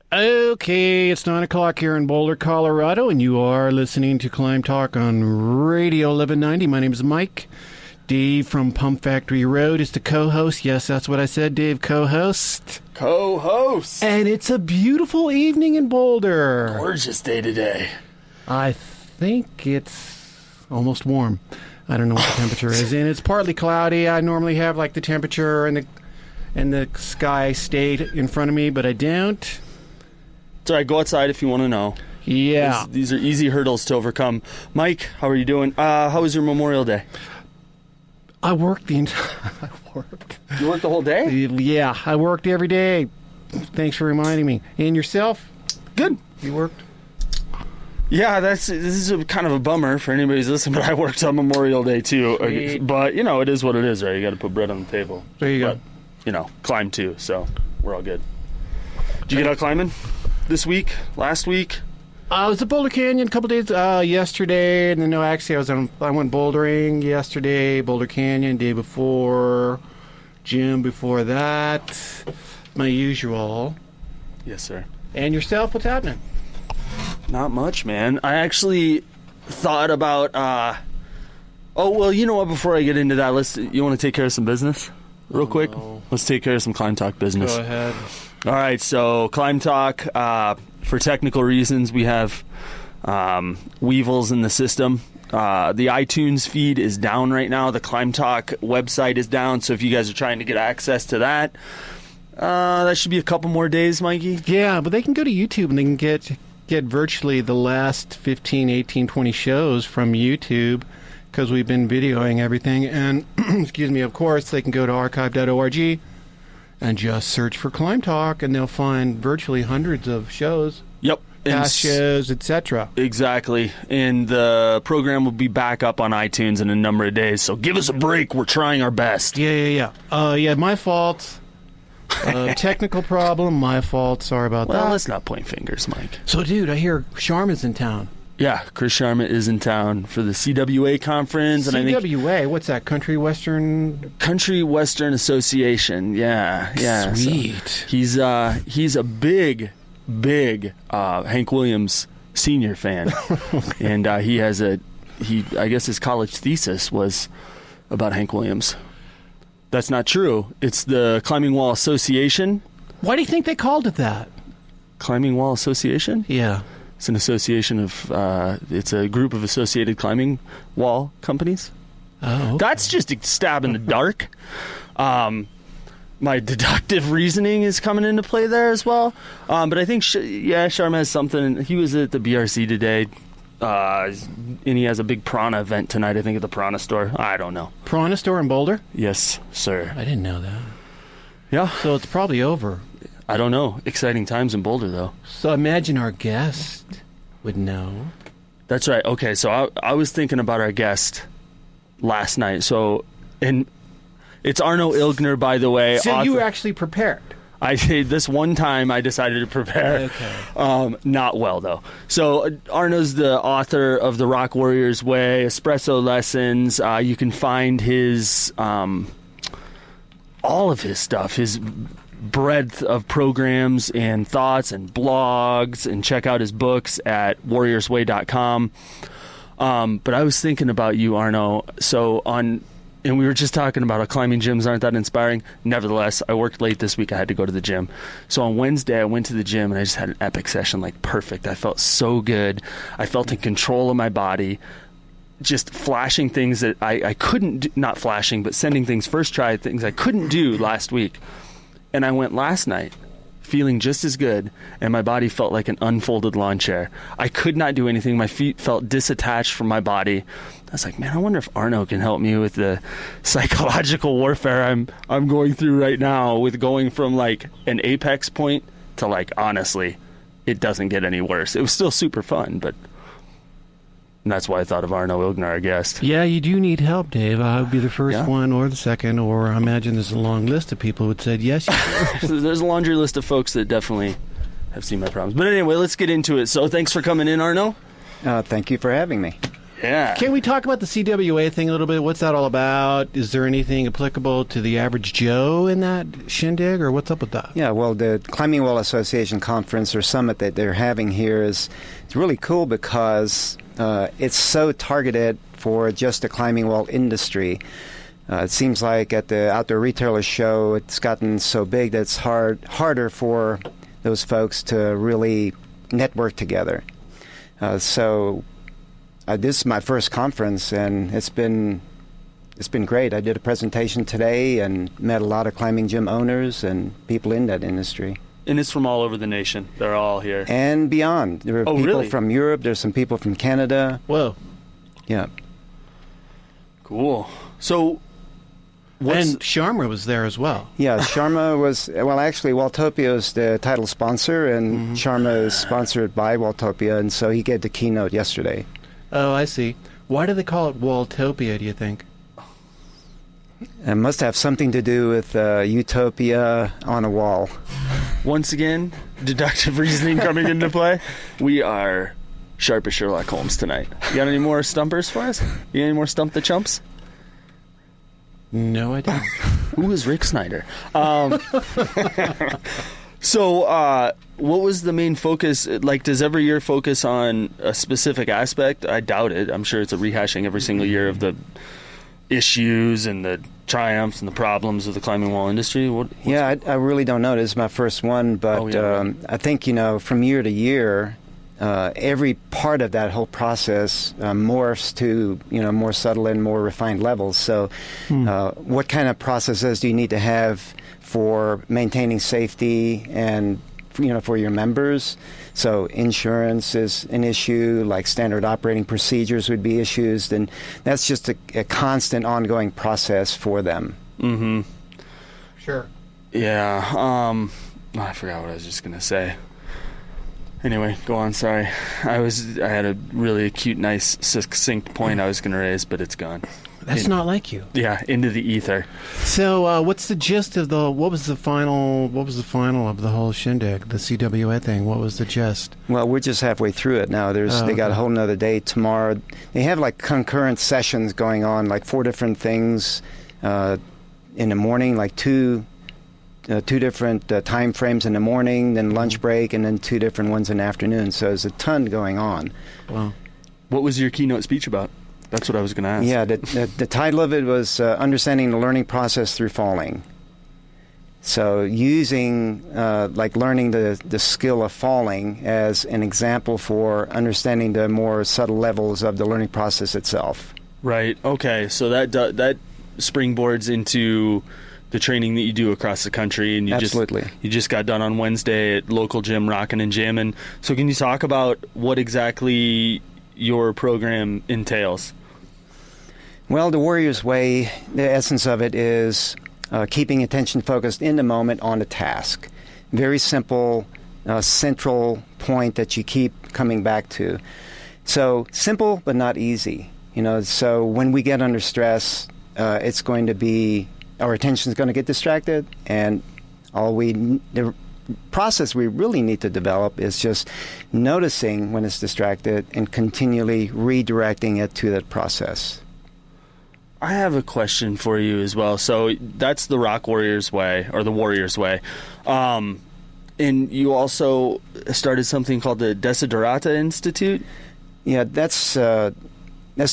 Okay, it's 9 o'clock here in Boulder, Colorado, and you are listening to Climb Talk on Radio 1190. My name is Mike. Dave from Pump Factory Road is the co-host. Yes, that's what I said, Dave, co-host. Co-host. And it's a beautiful evening in Boulder. Gorgeous day today. I think it's almost warm. I don't know what the temperature is. And it's partly cloudy. I normally have like the temperature and the sky state in front of me, but I don't. It's all right. Go outside if you want to know. Yeah. These are easy hurdles to overcome. Mike, how are you doing? How was your Memorial Day? I worked the entire... You worked the whole day? Yeah, I worked every day. Thanks for reminding me. And yourself? Good. You worked? Yeah, this is kind of a bummer for anybody who's listening, but I worked on Memorial Day too. Sweet. But, it is what it is, right? You got to put bread on the table. There you go. Climb too, so we're all good. Did you get out climbing this week, last week? I was at Boulder Canyon a couple days yesterday, and then actually I went bouldering yesterday, Boulder Canyon, day before, gym before that, my usual. Yes, sir. And yourself, what's happening? Not much, man. I actually thought about, you know what, before I get into that, you want to take care of some business real quick? No. Let's take care of some Climb Talk business. Go ahead. All right, so Climb Talk, for technical reasons, we have weevils in the system. The iTunes feed is down right now. The Climb Talk website is down, so if you guys are trying to get access to that, that should be a couple more days, Mikey. Yeah, but they can go to YouTube and they can get virtually the last 15, 18, 20 shows from YouTube because we've been videoing everything. And, excuse me, of course, they can go to archive.org and just search for Climb Talk, and they'll find virtually hundreds of shows. Yep. Past shows, etc. Exactly. And the program will be back up on iTunes in a number of days, so give us a break. We're trying our best. Yeah, my fault. Technical problem, my fault. Sorry about that. Well, let's not point fingers, Mike. So, dude, I hear Sharma's in town. Yeah, Chris Sharma is in town for the CWA conference. CWA, what's that? Country Western Association. Yeah. Sweet. So he's a big Hank Williams Sr. fan, okay. And I guess his college thesis was about Hank Williams. That's not true. It's the Climbing Wall Association. Why do you think they called it that? Climbing Wall Association? Yeah. It's an association of, it's a group of associated climbing wall companies. Oh, okay. That's just a stab in the dark. My deductive reasoning is coming into play there as well. But I think, Sharma has something. He was at the BRC today, and he has a big Prana event tonight, I think, at the Prana store. I don't know. Prana store in Boulder? Yes, sir. I didn't know that. Yeah. So it's probably over. I don't know. Exciting times in Boulder, though. So imagine our guest would know. That's right. Okay, so I was thinking about our guest last night. So, and it's Arno Ilgner, by the way. So you were actually prepared? This one time I decided to prepare. Okay. Not well, though. So Arno's the author of The Rock Warrior's Way, Expresso Lessons. You can find his, all of his stuff, his breadth of programs and thoughts and blogs, and check out his books at warriorsway.com. But I was thinking about you, Arno. And we were just talking about how climbing gyms aren't that inspiring. Nevertheless, I worked late this week. I had to go to the gym. So on Wednesday, I went to the gym, and I just had an epic session, like perfect. I felt so good. I felt in control of my body. Just flashing things that I couldn't do, not flashing, but sending things first try, things I couldn't do last week. And I went last night feeling just as good, and my body felt like an unfolded lawn chair. I could not do anything. My feet felt disattached from my body. I was like, man, I wonder if Arno can help me with the psychological warfare I'm going through right now, with going from like an apex point to like, honestly, it doesn't get any worse. It was still super fun, but and that's why I thought of Arno Ilgner, our guest. Yeah, you do need help, Dave. I would be the first one or the second, or I imagine there's a long list of people who would say, yes, you do. There's a laundry list of folks that definitely have seen my problems. But anyway, let's get into it. So thanks for coming in, Arno. Thank you for having me. Yeah. Can we talk about the CWA thing a little bit? What's that all about? Is there anything applicable to the average Joe in that shindig, or what's up with that? Yeah, well, the Climbing Wall Association conference or summit that they're having here it's really cool because it's so targeted for just the climbing wall industry. It seems like at the Outdoor Retailer Show, it's gotten so big that it's harder for those folks to really network together. So this is my first conference, and it's been great. I did a presentation today and met a lot of climbing gym owners and people in that industry. And it's from all over the nation. They're all here. And beyond. There are people really? from Europe. There's some people from Canada. Whoa. Yeah. Cool. So, And Sharma was there as well. Yeah, Sharma was, well, actually, Waltopia is the title sponsor, and Sharma is sponsored by Waltopia, and so he gave the keynote yesterday. Oh, I see. Why do they call it Waltopia, do you think? It must have something to do with utopia on a wall. once again, deductive reasoning coming into play. We are sharp as Sherlock Holmes tonight. You got any more stumpers for us? You got any more Stump the Chumps? No, I don't. Who is Rick Snyder? So, what was the main focus? Like, does every year focus on a specific aspect? I doubt it. I'm sure it's a rehashing every single year of the issues and the triumphs and the problems of the climbing wall industry. Yeah, I really don't know. This is my first one, but I think, from year to year, every part of that whole process morphs to, more subtle and more refined levels. So what kind of processes do you need to have for maintaining safety and, for your members? So insurance is an issue, like standard operating procedures would be issues, and that's just a constant ongoing process for them. Mm-hmm. Sure. Yeah. I forgot what I was just going to say. Anyway, go on. Sorry. I had a really acute, nice, succinct point I was going to raise, but it's gone. That's not like you. Yeah, into the ether. So, what's the gist of what was the final of the whole shindig, the CWA thing? What was the gist? Well, we're just halfway through it now. They got a whole nother day tomorrow. They have like concurrent sessions going on, like 4 different things in the morning, like two different time frames in the morning, then lunch break, and then 2 different ones in the afternoon. So there's a ton going on. Wow. What was your keynote speech about? That's what I was going to ask. Yeah, the title of it was Understanding the Learning Process Through Falling. So using, learning the skill of falling as an example for understanding the more subtle levels of the learning process itself. Right. Okay. So that springboards into the training that you do across the country, and Absolutely. You just got done on Wednesday at local gym Rockin' and Jammin'. So can you talk about what exactly your program entails? Well, the Warrior's Way, the essence of it is keeping attention focused in the moment on the task. Very simple, central point that you keep coming back to. So simple, but not easy. So when we get under stress, it's going to be, our attention is going to get distracted, and the process we really need to develop is just noticing when it's distracted and continually redirecting it to that process. I have a question for you as well. So that's the Rock Warriors Way, or the Warriors Way. And you also started something called the Desiderata Institute? Yeah, that's the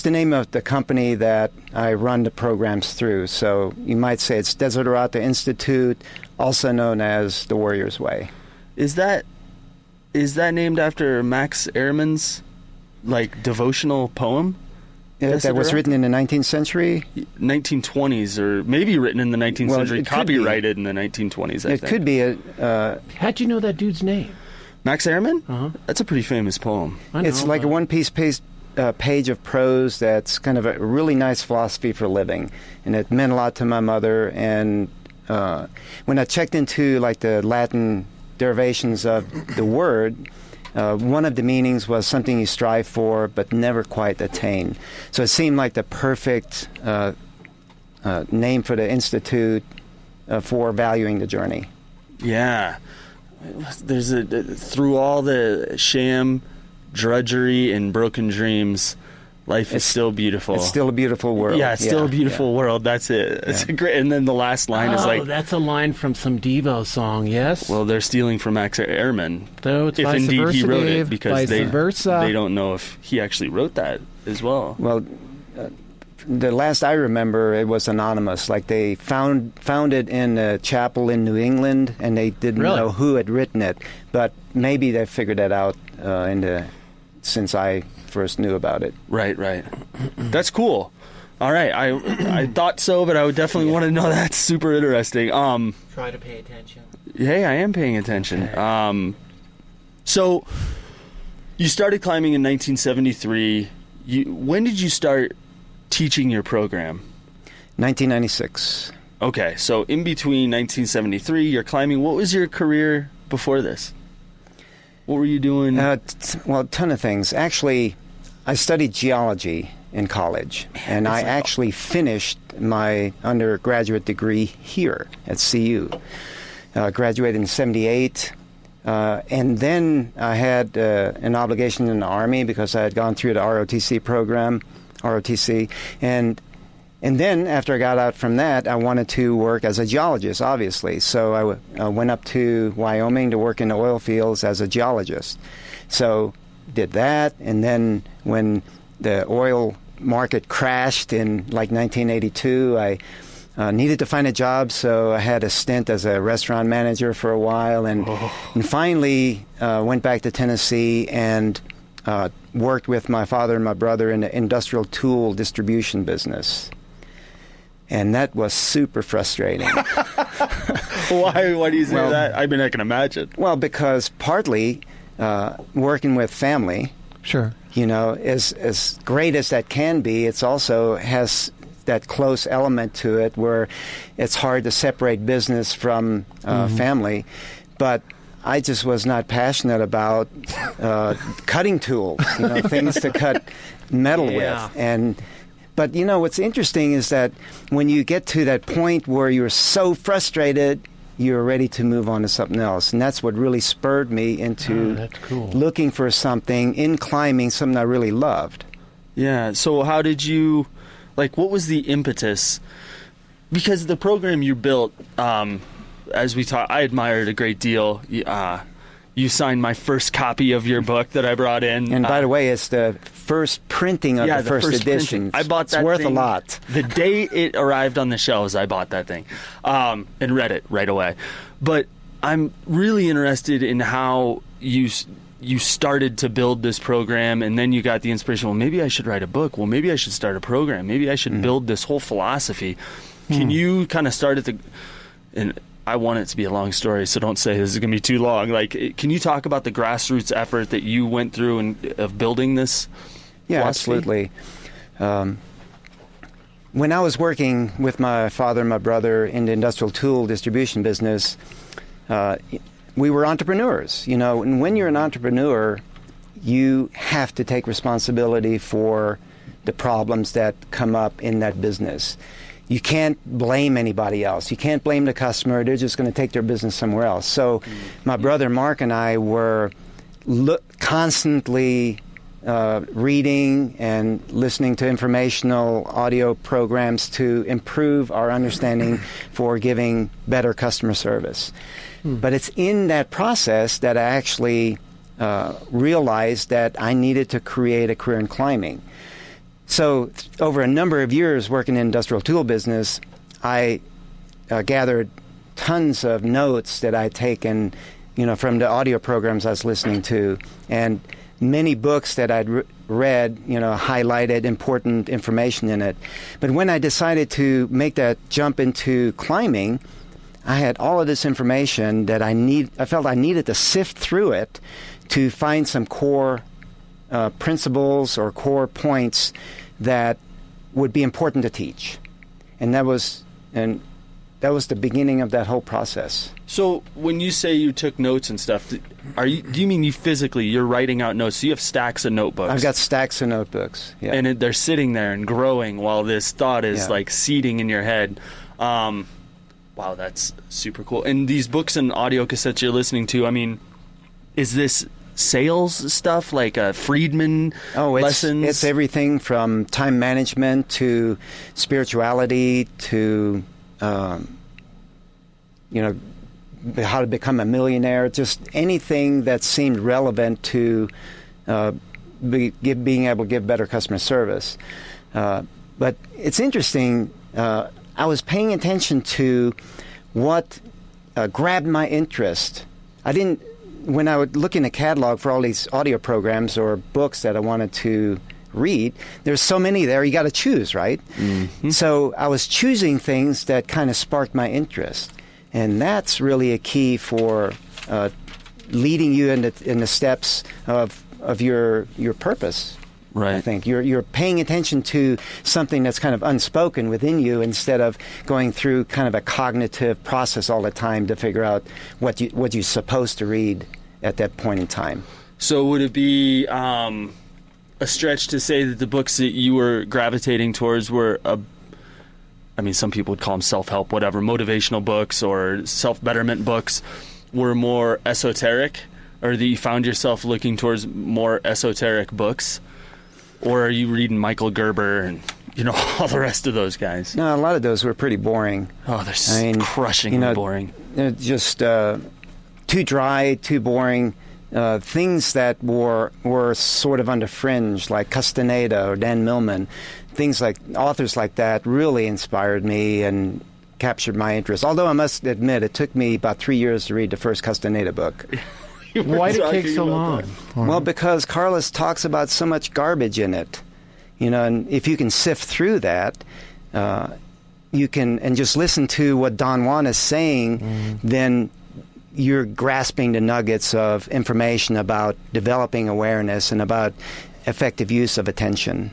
name of the company that I run the programs through. So you might say it's Desiderata Institute, also known as the Warrior's Way. Is that named after Max Ehrmann's devotional poem? That was written in the 19th century? 1920s, or maybe written in the 19th century, copyrighted in the 1920s, I think. It could be. How'd you know that dude's name? Max Ehrmann? Uh-huh. That's a pretty famous poem. It's like a one-piece page of prose that's kind of a really nice philosophy for living. And it meant a lot to my mother. And when I checked into the Latin derivations of the word, one of the meanings was something you strive for but never quite attain. So it seemed like the perfect name for the institute for valuing the journey. Yeah. There's through all the sham, drudgery, and broken dreams, Life is still beautiful. It's still a beautiful world. Yeah, it's still a beautiful world. That's it. It's a great. And then the last line is like, that's a line from some Devo song. Yes. well, they're stealing from Airmen. So it's If vice indeed versa, he wrote Dave, it, because vice they versa. don't know if he actually wrote that as well. Well, the last I remember, it was anonymous. Like they found it in a chapel in New England, and they didn't know who had written it. But maybe they figured that out since I first knew about it. Right. That's cool. All right, I thought so, but I would definitely want to know. That's super interesting. Try to pay attention. Hey, I am paying attention. Okay. So you started climbing in 1973. When did you start teaching your program? 1996. Okay, so in between 1973, you're climbing. What was your career before this? What were you doing? Well, a ton of things. Actually, I studied geology in college, and I actually finished my undergraduate degree here at CU. Graduated in 78, and then I had an obligation in the Army because I had gone through the ROTC program, and then after I got out from that, I wanted to work as a geologist, obviously. So I went up to Wyoming to work in the oil fields as a geologist. So did that, and then when the oil market crashed in like 1982, I needed to find a job, so I had a stint as a restaurant manager for a while, and finally went back to Tennessee and worked with my father and my brother in the industrial tool distribution business. And that was super frustrating. Why do you say that? I mean, I can imagine. Well, because partly working with family, Sure. you know, as great as that can be, it's also has that close element to it where it's hard to separate business from family. But I just was not passionate about cutting tools, you know, things to cut metal with. But, you know, what's interesting is that when you get to that point where you're so frustrated, you're ready to move on to something else. And that's what really spurred me into looking for something in climbing, something I really loved. Yeah. So how did you, like, what was the impetus? Because the program you built, as we talked, I admired a great deal. You signed my first copy of your book that I brought in. And by the way, it's the first printing of the first edition. I bought that. It's worth thing a lot. The day it arrived on the shelves, I bought that thing and read it right away. But I'm really interested in how you started to build this program, and then you got the inspiration. Well, maybe I should write a book. Well, maybe I should start a program. Maybe I should build this whole philosophy. Can you kind of start at the? And I want it to be a long story, so don't say this is going to be too long. Like, can you talk about the grassroots effort that you went through of building this? Yeah, philosophy? absolutely. When I was working with my father and my brother in the industrial tool distribution business, we were entrepreneurs, you know. And when you're an entrepreneur, you have to take responsibility for the problems that come up in that business. You can't blame anybody else. You can't blame the customer. They're just going to take their business somewhere else. So my brother Mark and I were constantly reading and listening to informational audio programs to improve our understanding for giving better customer service. But it's in that process that I actually realized that I needed to create a career in climbing. So over a number of years working in industrial tool business, I gathered tons of notes that I'd taken, you know, from the audio programs I was listening to, and many books that I'd read, you know, highlighted important information in it. But when I decided to make that jump into climbing, I had all of this information that I felt I needed to sift through it to find some core principles or core points that would be important to teach. And that was the beginning of that whole process. So when you say you took notes and stuff, do you mean you're writing out notes? So you have stacks of notebooks? I've got stacks of notebooks, yeah. And they're sitting there and growing while this thought is like seeding in your head. Wow, that's super cool. And these books and audio cassettes you're listening to, I mean, is this sales stuff, like Friedman lessons? It's everything from time management to spirituality to, how to become a millionaire, just anything that seemed relevant to being able to give better customer service. But it's interesting, I was paying attention to what grabbed my interest. When I would look in the catalog for all these audio programs or books that I wanted to read, there's so many there, you got to choose, right? Mm-hmm. So I was choosing things that kind of sparked my interest. And that's really a key for leading you in the steps of your purpose. Right. I think you're paying attention to something that's kind of unspoken within you instead of going through kind of a cognitive process all the time to figure out what you're supposed to read at that point in time. So would it be a stretch to say that the books that you were gravitating towards were some people would call them self-help, whatever, motivational books or self-betterment books were more esoteric, or that you found yourself looking towards more esoteric books? Or are you reading Michael Gerber and, all the rest of those guys? No, a lot of those were pretty boring. Oh, they're crushingly boring. They're just too dry, too boring. Things that were sort of on the fringe, like Castaneda or Dan Millman, authors like that really inspired me and captured my interest. Although I must admit, it took me about 3 years to read the first Castaneda book. Why did it take so long? Well, because Carlos talks about so much garbage in it, and if you can sift through that, you can, and just listen to what Don Juan is saying, then you're grasping the nuggets of information about developing awareness and about effective use of attention.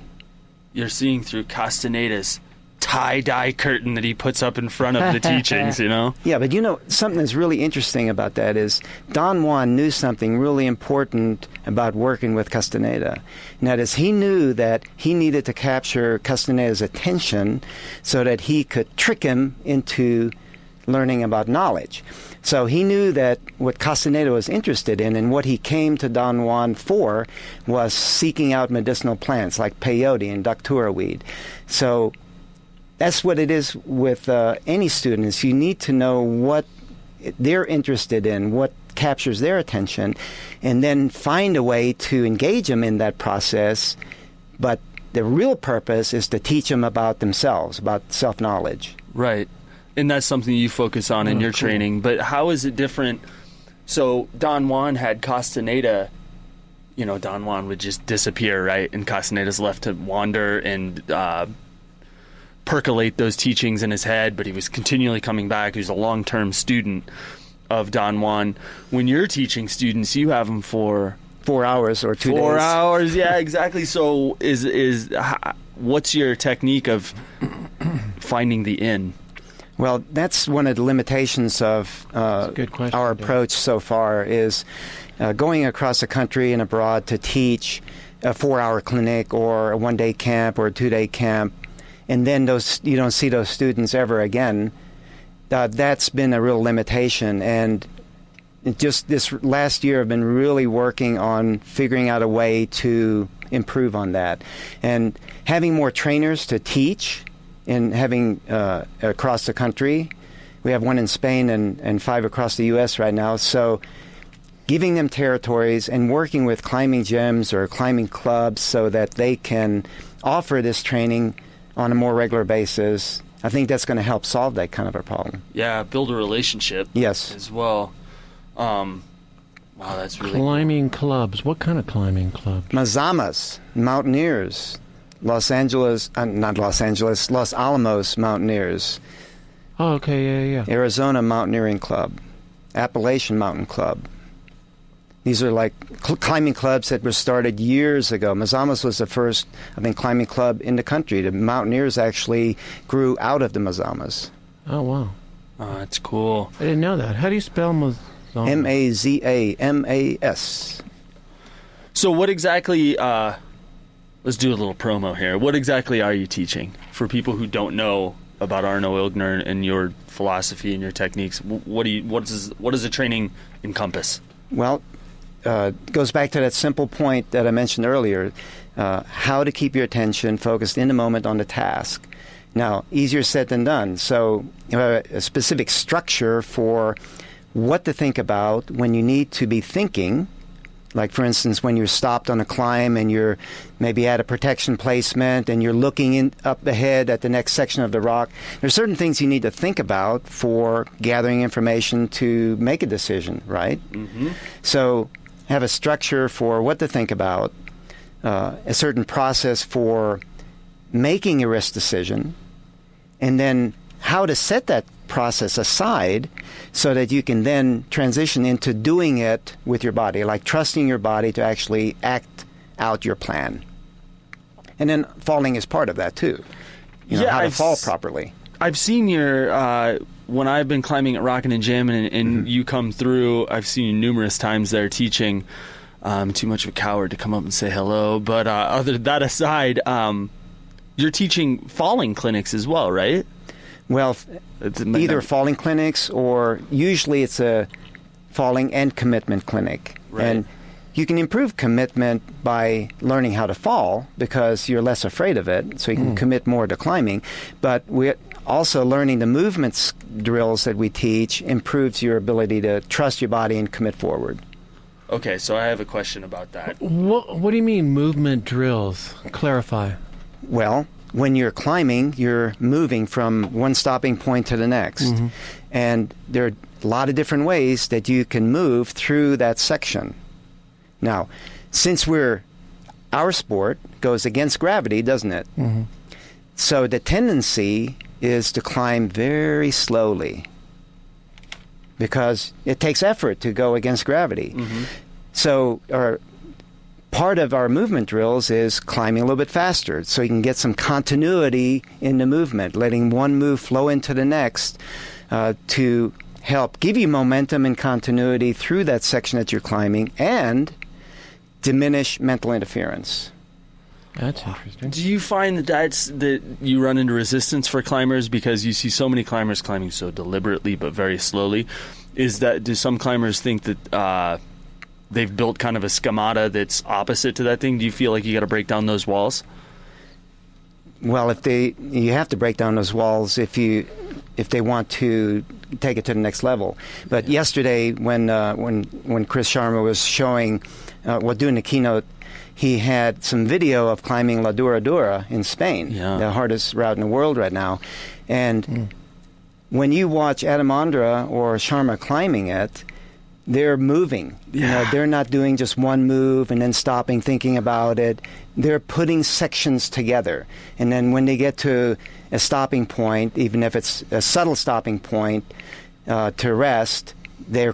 You're seeing through Castaneda's tie-dye curtain that he puts up in front of the teachings, Yeah, but something that's really interesting about that is Don Juan knew something really important about working with Castaneda. And that is, he knew that he needed to capture Castaneda's attention so that he could trick him into learning about knowledge. So he knew that what Castaneda was interested in and what he came to Don Juan for was seeking out medicinal plants like peyote and datura weed. So that's what it is with any student, is you need to know what they're interested in, what captures their attention, and then find a way to engage them in that process. But the real purpose is to teach them about themselves, about self-knowledge. Right. And that's something you focus on in your training. But how is it different? So Don Juan had Castaneda, Don Juan would just disappear, right? And Castaneda's left to wander and percolate those teachings in his head, but he was continually coming back. He was a long-term student of Don Juan. When you're teaching students, you have them for 4 hours or 2 days. 4 hours, yeah, exactly. So what's your technique of finding the in? Well, that's one of the limitations of our approach so far, is going across the country and abroad to teach a 4-hour clinic or a 1-day camp or a 2-day camp, and then you don't see those students ever again. That's been a real limitation. And just this last year, I've been really working on figuring out a way to improve on that. And having more trainers to teach and having across the country. We have one in Spain and 5 across the U.S. right now. So giving them territories and working with climbing gyms or climbing clubs so that they can offer this training on a more regular basis, I think that's going to help solve that kind of a problem. Yeah, build a relationship. Yes. As well. Wow, that's really climbing clubs. What kind of climbing clubs? Mazamas, mountaineers. Los Alamos Mountaineers. Oh, okay, yeah. Arizona Mountaineering Club. Appalachian Mountain Club. These are like climbing clubs that were started years ago. Mazamas was the first, I think, climbing club in the country. The Mountaineers actually grew out of the Mazamas. Oh, wow. Oh, that's cool. I didn't know that. How do you spell Mazamas? Mazamas. So what exactly... let's do a little promo here. What exactly are you teaching for people who don't know about Arno Ilgner and your philosophy and your techniques? What does the training encompass? Well, goes back to that simple point that I mentioned earlier, how to keep your attention focused in the moment on the task. Now, easier said than done. So you have a specific structure for what to think about when you need to be thinking. Like, for instance, when you're stopped on a climb and you're maybe at a protection placement and you're looking up ahead at the next section of the rock, there's certain things you need to think about for gathering information to make a decision, right? Mm-hmm. So have a structure for what to think about, a certain process for making a risk decision, and then how to set that process aside so that you can then transition into doing it with your body, like trusting your body to actually act out your plan. And then falling is part of that too. How to fall properly. I've seen your, when I've been climbing at Rockin' and Jammin' and you come through, I've seen you numerous times there teaching. I'm too much of a coward to come up and say hello, but other than that aside, you're teaching falling clinics as well, right? Well, either falling clinics or usually it's a falling and commitment clinic. Right. And you can improve commitment by learning how to fall because you're less afraid of it, so you can commit more to climbing. But we're also learning the movements drills that we teach improves your ability to trust your body and commit forward. Okay, so I have a question about that. What do you mean movement drills? Clarify. Well, when you're climbing, you're moving from one stopping point to the next. Mm-hmm. And there are a lot of different ways that you can move through that section. Now, since our sport goes against gravity, doesn't it? Mm-hmm. So the tendency is to climb very slowly because it takes effort to go against gravity. Mm-hmm. So part of our movement drills is climbing a little bit faster so you can get some continuity in the movement, letting one move flow into the next to help give you momentum and continuity through that section that you're climbing and diminish mental interference. That's interesting. Do you find that you run into resistance for climbers because you see so many climbers climbing so deliberately but very slowly? Do some climbers think that they've built kind of a schemata that's opposite to that thing? Do you feel like you got to break down those walls? Well, you have to break down those walls if they want to take it to the next level. But yesterday, when Chris Sharma was showing, doing the keynote, he had some video of climbing La Dura Dura in Spain, the hardest route in the world right now. And when you watch Adamandra or Sharma climbing it, they're moving. Yeah. They're not doing just one move and then stopping, thinking about it. They're putting sections together. And then when they get to a stopping point, even if it's a subtle stopping point to rest, they're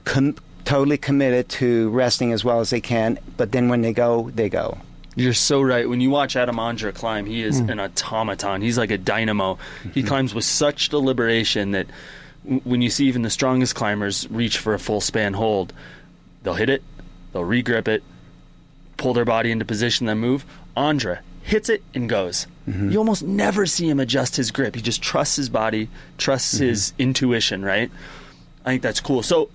totally committed to resting as well as they can. But then when they go, they go. You're so right. When you watch Adamandra climb, he is an automaton. He's like a dynamo. He climbs with such deliberation that when you see even the strongest climbers reach for a full span hold, they'll hit it, they'll regrip it, pull their body into position, then move. Andra hits it and goes. Mm-hmm. You almost never see him adjust his grip. He just trusts his body, trusts his intuition, right? I think that's cool. So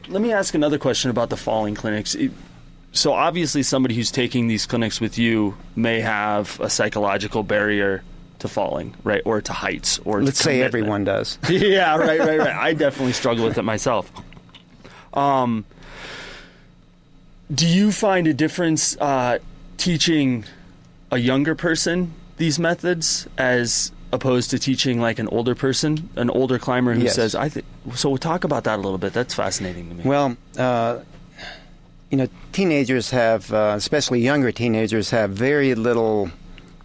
let me ask another question about the falling clinics. So obviously somebody who's taking these clinics with you may have a psychological barrier to falling, right, or to heights, or let's say everyone does. Yeah, right. I definitely struggle with it myself. Do you find a difference teaching a younger person these methods as opposed to teaching like an older person, an older climber who says, so we'll talk about that a little bit. That's fascinating to me. Well, teenagers have, especially younger teenagers, have very little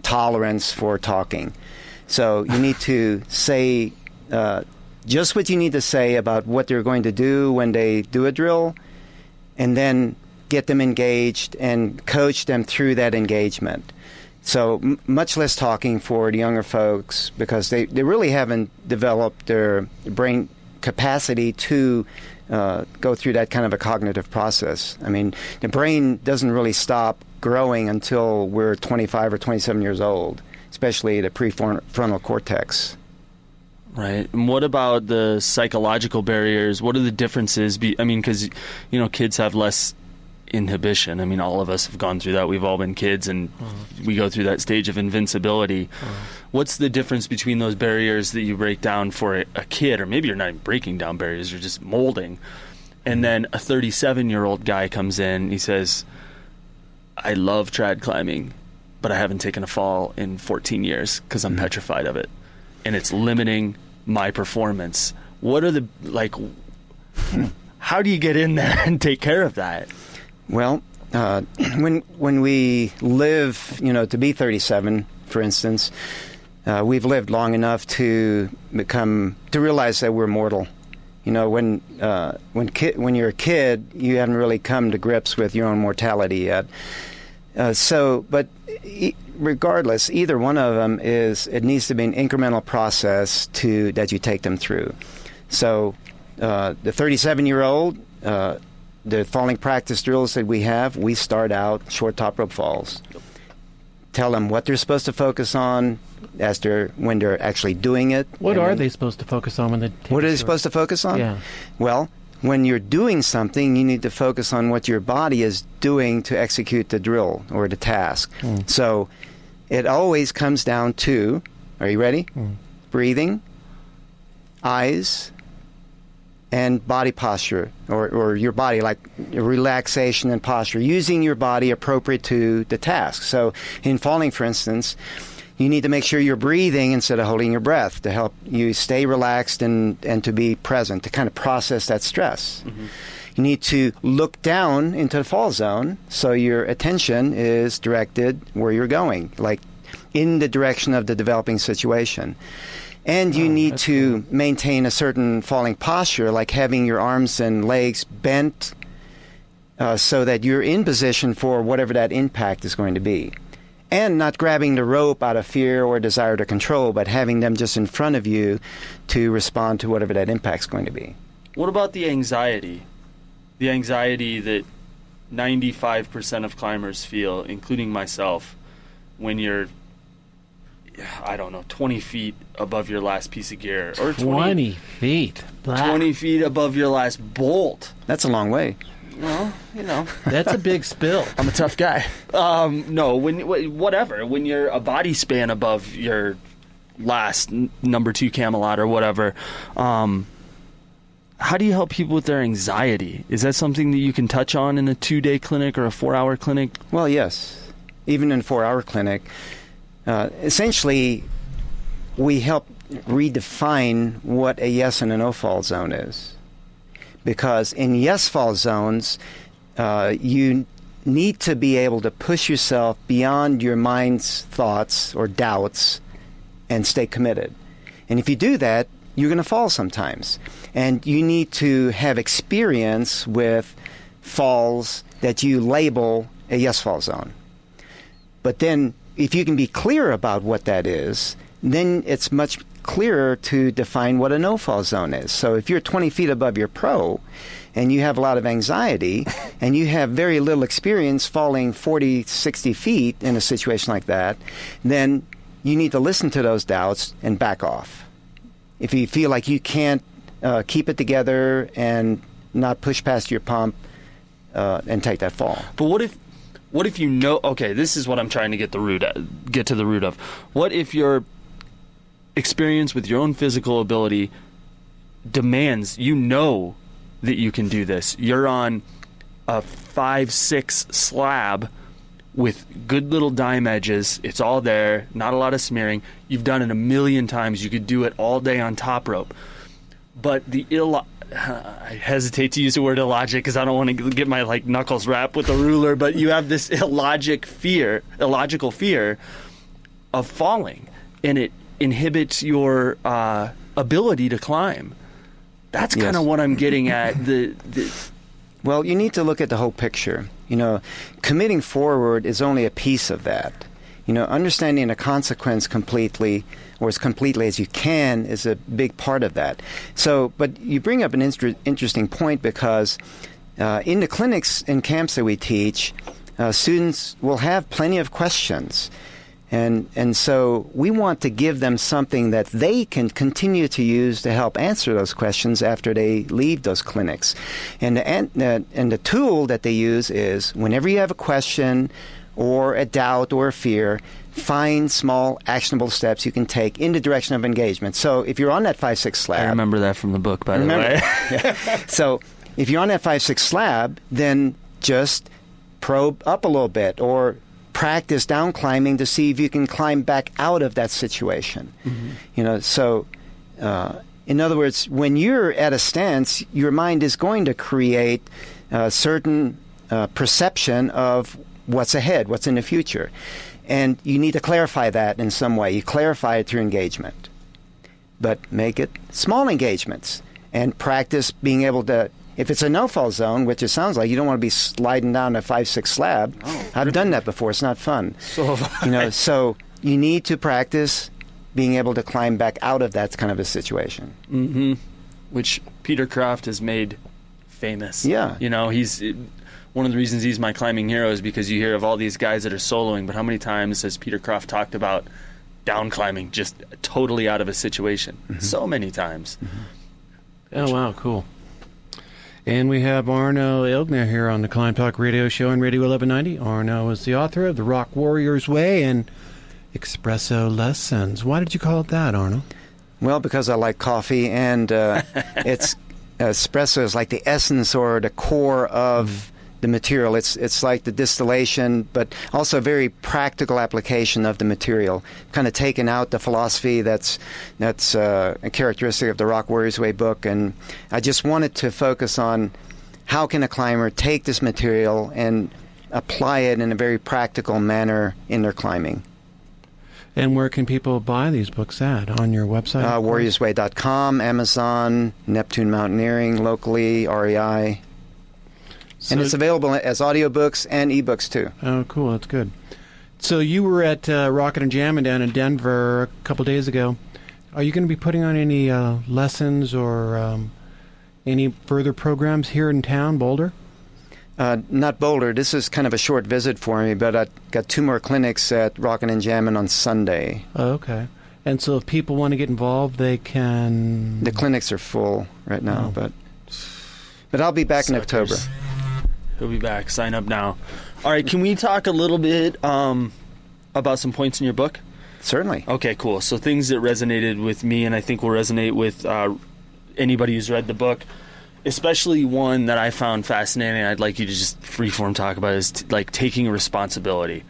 tolerance for talking. So you need to say just what you need to say about what they're going to do when they do a drill, and then get them engaged and coach them through that engagement. So much less talking for the younger folks because they really haven't developed their brain capacity to go through that kind of a cognitive process. I mean, the brain doesn't really stop growing until we're 25 or 27 years old, especially the prefrontal cortex. Right. And what about the psychological barriers? What are the differences? Because, kids have less inhibition. I mean, all of us have gone through that. We've all been kids, and we go through that stage of invincibility. What's the difference between those barriers that you break down for a kid, or maybe you're not even breaking down barriers, you're just molding, and then a 37-year-old guy comes in, he says, I love trad climbing, but I haven't taken a fall in 14 years because I'm petrified of it, and it's limiting my performance. What are the, like, how do you get in there and take care of that? Well, when we live, to be 37, for instance, we've lived long enough to realize that we're mortal. When you're a kid, you haven't really come to grips with your own mortality yet. But regardless, either one of them it needs to be an incremental process that you take them through. So the 37-year-old, the falling practice drills that we start out short top rope falls. Tell them what they're supposed to focus on when they're actually doing it. What are they supposed to focus on when they take What are they supposed to focus on? Yeah. Well, when you're doing something, you need to focus on what your body is doing to execute the drill or the task. So it always comes down to, are you ready? Breathing, eyes, and body posture, or your body, like relaxation and posture, using your body appropriate to the task. So in falling, for instance, you need to make sure you're breathing instead of holding your breath to help you stay relaxed and to be present, to kind of process that stress. You need to look down into the fall zone so your attention is directed where you're going, like in the direction of the developing situation. And you need to maintain a certain falling posture, like having your arms and legs bent so that you're in position for whatever that impact is going to be. And not grabbing the rope out of fear or desire to control, but having them just in front of you to respond to whatever that impact's going to be. What about the anxiety? The anxiety that 95% of climbers feel, including myself, when you're 20 feet above your last piece of gear. Or 20 feet. 20 feet above your last bolt. That's a long way. Well, That's a big spill. I'm a tough guy. No, when you're a body span above your last number 2 Camelot or whatever, how do you help people with their anxiety? Is that something that you can touch on in a 2-day clinic or a 4-hour clinic? Well, yes. Even in a 4-hour clinic. Essentially, we help redefine what a yes and a no fall zone is. Because in yes fall zones, you need to be able to push yourself beyond your mind's thoughts or doubts and stay committed. And if you do that, you're going to fall sometimes. And you need to have experience with falls that you label a yes fall zone. But then if you can be clear about what that is, then it's much clearer to define what a no-fall zone is. So if you're 20 feet above your pro and you have a lot of anxiety and you have very little experience falling 40, 60 feet in a situation like that, then you need to listen to those doubts and back off. If you feel like you can't keep it together and not push past your pump and take that fall. But what if you know, okay, this is what I'm trying to get to the root of. What if your experience with your own physical ability demands that you can do this? You're on a 5-6 slab with good little dime edges. It's all there, not a lot of smearing. You've done it a million times. You could do it all day on top rope. But I hesitate to use the word illogic because I don't want to get my knuckles wrapped with a ruler, but you have this illogical fear of falling, and it inhibits your ability to climb. That's kind of what I'm getting at. Well, you need to look at the whole picture. Committing forward is only a piece of that. Understanding the consequence completely, or as completely as you can, is a big part of that. So, but you bring up an interesting point because in the clinics and camps that we teach, students will have plenty of questions. And so we want to give them something that they can continue to use to help answer those questions after they leave those clinics. And the tool that they use is whenever you have a question or a doubt or a fear, find small actionable steps you can take in the direction of engagement. So if you're on that 5-6 slab... I remember that from the book, by the way. Yeah. So if you're on that 5-6 slab, then just probe up a little bit or practice down climbing to see if you can climb back out of that situation. So in other words, when you're at a stance, your mind is going to create a certain perception of what's ahead, what's in the future. And you need to clarify that in some way. You clarify it through engagement. But make it small engagements and practice being able to, if it's a no-fall zone, which it sounds like, you don't want to be sliding down a 5-6 slab. I've done that before. It's not fun. So have I. So you need to practice being able to climb back out of that kind of a situation. Which Peter Croft has made famous. Yeah. He's one of the reasons he's my climbing hero is because you hear of all these guys that are soloing, but how many times has Peter Croft talked about down climbing just totally out of a situation? So many times. Oh, wow, cool. And we have Arno Ilgner here on the Climb Talk radio show on Radio 1190. Arno is the author of The Rock Warrior's Way and Expresso Lessons. Why did you call it that, Arno? Well, because I like coffee, and it's espresso is like the essence or the core of the material. It's like the distillation, but also a very practical application of the material. Kind of taking out the philosophy that's a characteristic of the Rock Warrior's Way book, and I just wanted to focus on how can a climber take this material and apply it in a very practical manner in their climbing. And where can people buy these books at? On your website? warriorsway.com, Amazon, Neptune Mountaineering, locally, REI. And it's available as audiobooks and ebooks, too. Oh, cool. That's good. So you were at Rockin' and Jammin' down in Denver a couple days ago. Are you going to be putting on any lessons or any further programs here in town, Boulder? Not Boulder. This is kind of a short visit for me, but I got 2 more clinics at Rockin' and Jammin' on Sunday. Oh, okay. And so if people want to get involved, they can... The clinics are full right now, but I'll be back in October. He'll be back. Sign up now. All right, can we talk a little bit about some points in your book? Certainly. Okay, cool. So things that resonated with me and I think will resonate with anybody who's read the book, especially one that I found fascinating. I'd like you to just freeform talk about is taking responsibility.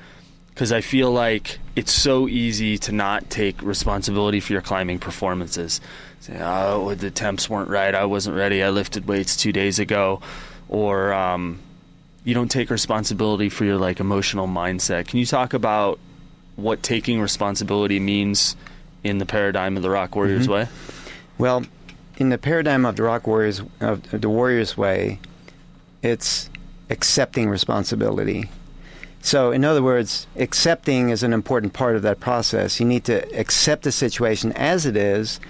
Because I feel like it's so easy to not take responsibility for your climbing performances. Say, oh, the temps weren't right. I wasn't ready. I lifted weights 2 days ago. Or you don't take responsibility for your emotional mindset. Can you talk about what taking responsibility means in the paradigm of the Rock Warrior's Way? Well, in the paradigm of the Warrior's Way, it's accepting responsibility. So, in other words, accepting is an important part of that process. You need to accept the situation as it is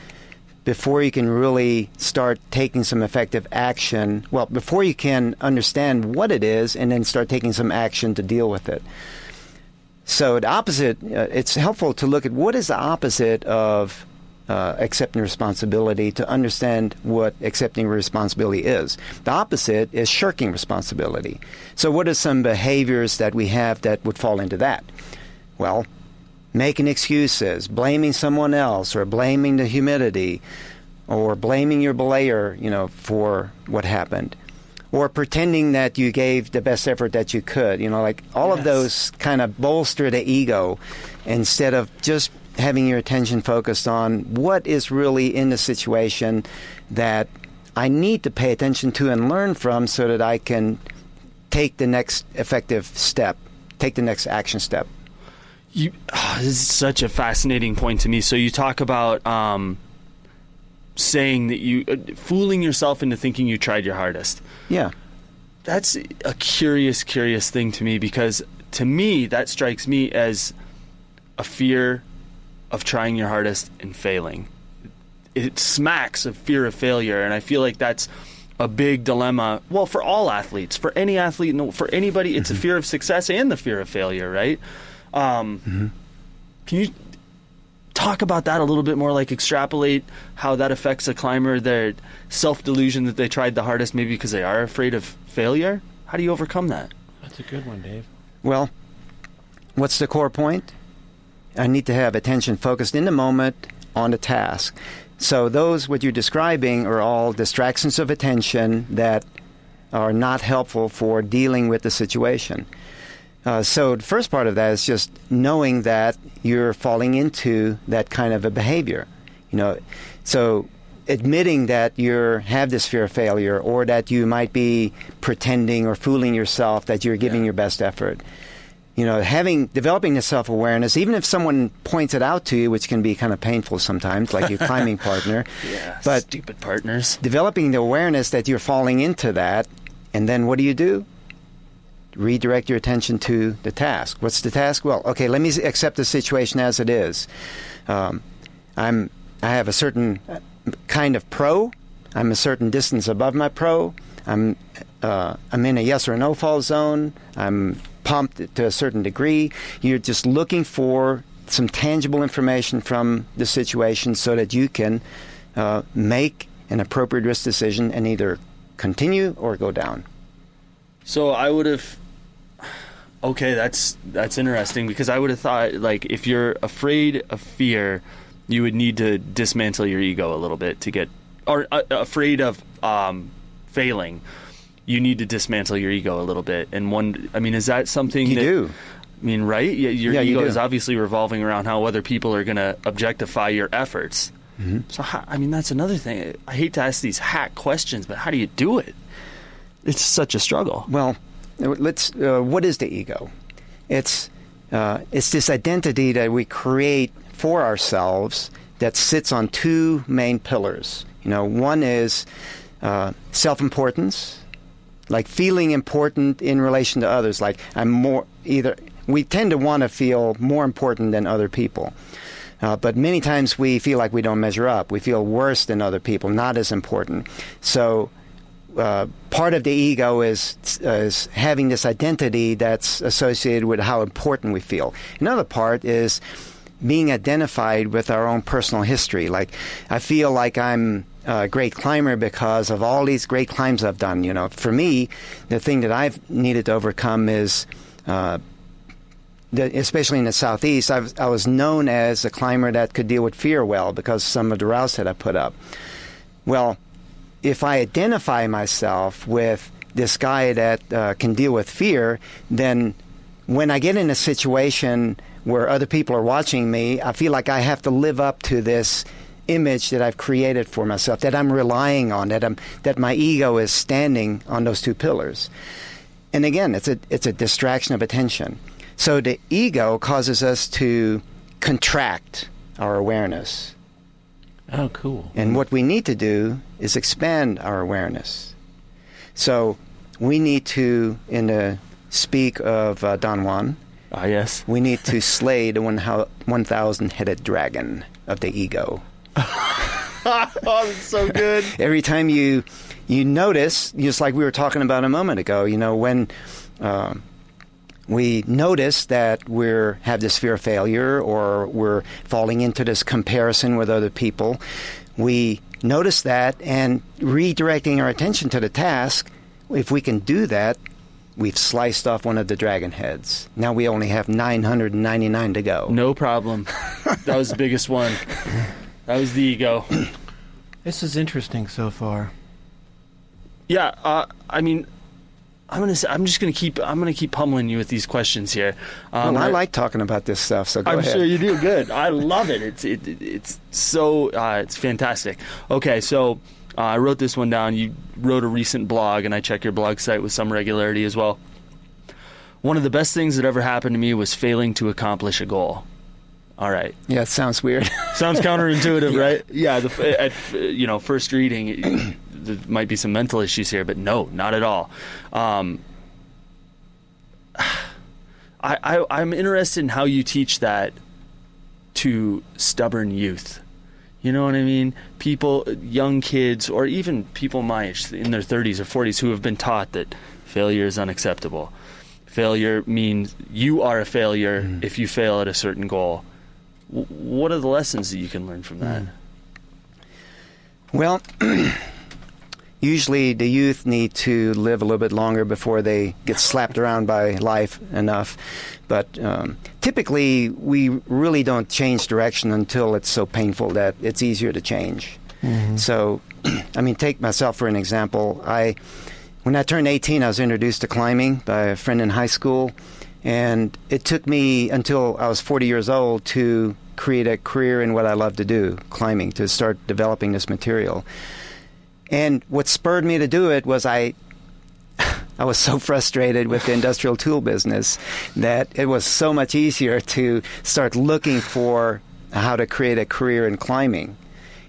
before you can really start taking some effective action. Well, before you can understand what it is and then start taking some action to deal with it. So the opposite, it's helpful to look at what is the opposite of accepting responsibility to understand what accepting responsibility is. The opposite is shirking responsibility. So what are some behaviors that we have that would fall into that? Well, making excuses, blaming someone else, or blaming the humidity, or blaming your belayer, for what happened, or pretending that you gave the best effort that you could. All of those kind of bolster the ego instead of just having your attention focused on what is really in the situation that I need to pay attention to and learn from so that I can take the next effective step, take the next action step. This is such a fascinating point to me. So you talk about saying that you fooling yourself into thinking you tried your hardest. Yeah. That's a curious thing to me, because to me that strikes me as a fear of trying your hardest and failing. It smacks of fear of failure, and I feel like that's a big dilemma. Well, for all athletes, for any athlete, for anybody, it's a fear of success and the fear of failure, right? Can you talk about that a little bit more, like extrapolate how that affects a climber, their self-delusion that they tried the hardest maybe because they are afraid of failure? How do you overcome that? That's a good one, Dave. Well, what's the core point? I need to have attention focused in the moment on the task. So what you're describing are all distractions of attention that are not helpful for dealing with the situation. So the first part of that is just knowing that you're falling into that kind of a behavior. So admitting that you have this fear of failure, or that you might be pretending or fooling yourself that you're giving your best effort. Developing the self-awareness, even if someone points it out to you, which can be kind of painful sometimes, like your climbing partner. Yeah, but stupid partners. Developing the awareness that you're falling into that, and then what do? Redirect your attention to the task. What's the task? Well, okay, let me accept the situation as it is. I have a certain kind of pro. I'm a certain distance above my pro. I'm in a yes or no fall zone. I'm pumped to a certain degree. You're just looking for some tangible information from the situation so that you can make an appropriate risk decision and either continue or go down. So I would have... Okay, that's interesting, because I would have thought, like, if you're afraid of fear, you would need to dismantle your ego a little bit to get... Or afraid of failing, you need to dismantle your ego a little bit. And is that something you do? I mean, right? Your ego you is obviously revolving around how other people are going to objectify your efforts. Mm-hmm. So, that's another thing. I hate to ask these hack questions, but how do you do it? It's such a struggle. Well, what is the ego? It's this identity that we create for ourselves that sits on two main pillars. One is self-importance, like feeling important in relation to others. Like we tend to want to feel more important than other people. But many times we feel like we don't measure up. We feel worse than other people, not as important. So part of the ego is having this identity that's associated with how important we feel. Another part is being identified with our own personal history. Like, I feel like I'm a great climber because of all these great climbs I've done. For me, the thing that I've needed to overcome is, especially in the Southeast, I was known as a climber that could deal with fear well because some of the routes that I put up. Well, if I identify myself with this guy that can deal with fear, then when I get in a situation where other people are watching me, I feel like I have to live up to this image that I've created for myself, that I'm relying on, that my ego is standing on those two pillars. And again, it's a distraction of attention. So the ego causes us to contract our awareness. Oh, cool. And what we need to do is expand our awareness. So we need to, in the speak of Don Juan, yes, we need to slay the 1,000-headed dragon of the ego. Oh, that's so good. Every time you notice, just like we were talking about a moment ago, when we notice that we have this fear of failure, or we're falling into this comparison with other people, we notice that, and redirecting our attention to the task, if we can do that, we've sliced off one of the dragon heads. Now we only have 999 to go. No problem. That was the biggest one. That was the ego. This is interesting so far. Yeah, I'm gonna keep pummeling you with these questions here. I like talking about this stuff, so go ahead. I'm sure you do. Good. I love it. It's so it's fantastic. Okay, so I wrote this one down. You wrote a recent blog, and I check your blog site with some regularity as well. One of the best things that ever happened to me was failing to accomplish a goal. All right. Yeah, it sounds weird. Sounds counterintuitive, right? Yeah. At first reading, there might be some mental issues here, but no, not at all. I'm interested in how you teach that to stubborn youth. You know what I mean? People, young kids, or even people my age, in their 30s or 40s, who have been taught that failure is unacceptable. Failure means you are a failure if you fail at a certain goal. What are the lessons that you can learn from that? Well, usually the youth need to live a little bit longer before they get slapped around by life enough. But typically, we really don't change direction until it's so painful that it's easier to change. Mm-hmm. So, I mean, take myself for an example. When I turned 18, I was introduced to climbing by a friend in high school. And it took me until I was 40 years old to create a career in what I love to do, climbing, to start developing this material. And what spurred me to do it was I was so frustrated with the industrial tool business that it was so much easier to start looking for how to create a career in climbing,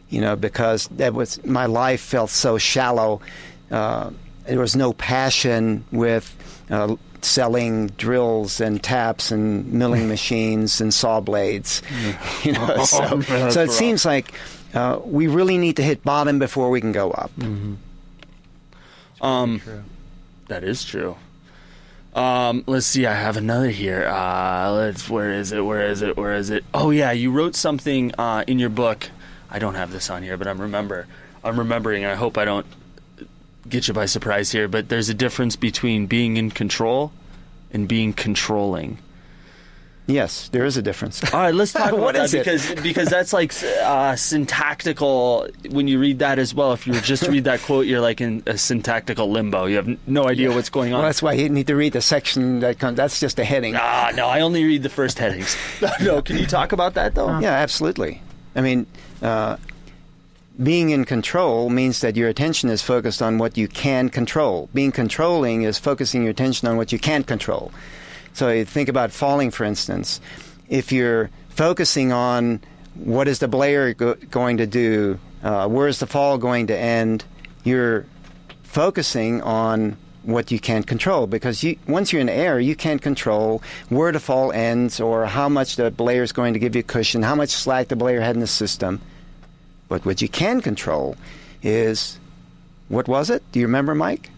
because my life felt so shallow. There was no passion with selling drills and taps and milling machines and saw blades. So it seems like we really need to hit bottom before we can go up. Mm-hmm. That is true. Let's see. I have another here. Where is it? Oh yeah, you wrote something in your book. I don't have this on here, but I'm remembering. I hope I don't get you by surprise here, but there's a difference between being in control and being controlling. Yes, there is a difference. All right, let's talk about that it? because that's like syntactical. When you read that as well, if you were just to read that quote, you're like in a syntactical limbo. You have no idea what's going on. Well, that's why you need to read the section that comes. That's just a heading. No, I only read the first headings. No, can you talk about that though? Yeah, absolutely. I mean, being in control means that your attention is focused on what you can control. Being controlling is focusing your attention on what you can't control. So you think about falling, for instance. If you're focusing on what is the belayer going to do, where is the fall going to end, you're focusing on what you can't control, because once you're in the air, you can't control where the fall ends or how much the belayer is going to give you cushion, how much slack the belayer had in the system. But what you can control is, what was it? Do you remember, Mike?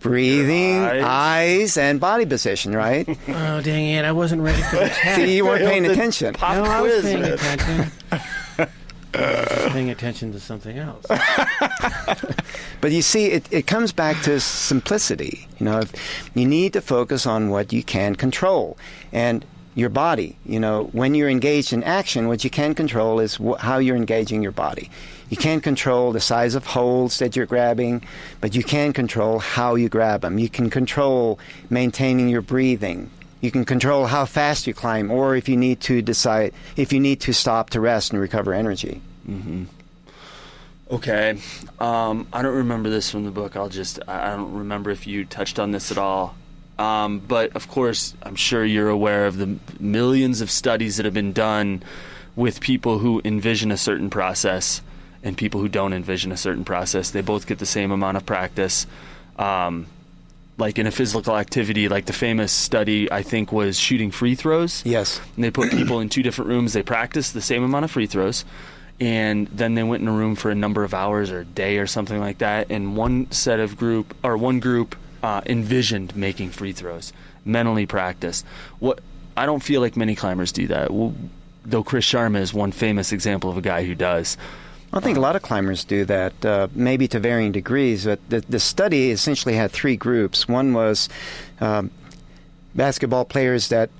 Breathing, eyes, and body position, right? Oh, dang it. I wasn't ready for the test. See, you weren't paying attention. I was paying attention. I was paying attention to something else. But you see, it comes back to simplicity. You need to focus on what you can control. And your body, when you're engaged in action, what you can control is how you're engaging your body. You can't control the size of holds that you're grabbing, but you can control how you grab them. You can control maintaining your breathing. You can control how fast you climb, or if you need to stop to rest and recover energy. Mm-hmm. Okay. I don't remember this from the book. I don't remember if you touched on this at all. But of course, I'm sure you're aware of the millions of studies that have been done with people who envision a certain process and people who don't envision a certain process. They both get the same amount of practice. Like in a physical activity, like the famous study, I think, was shooting free throws. Yes. And they put people in two different rooms. They practiced the same amount of free throws. And then they went in a room for a number of hours or a day or something like that. And one group envisioned making free throws, mentally practiced. I don't feel like many climbers do that. Though Chris Sharma is one famous example of a guy who does. I think a lot of climbers do that, maybe to varying degrees. But the study essentially had three groups. One was basketball players that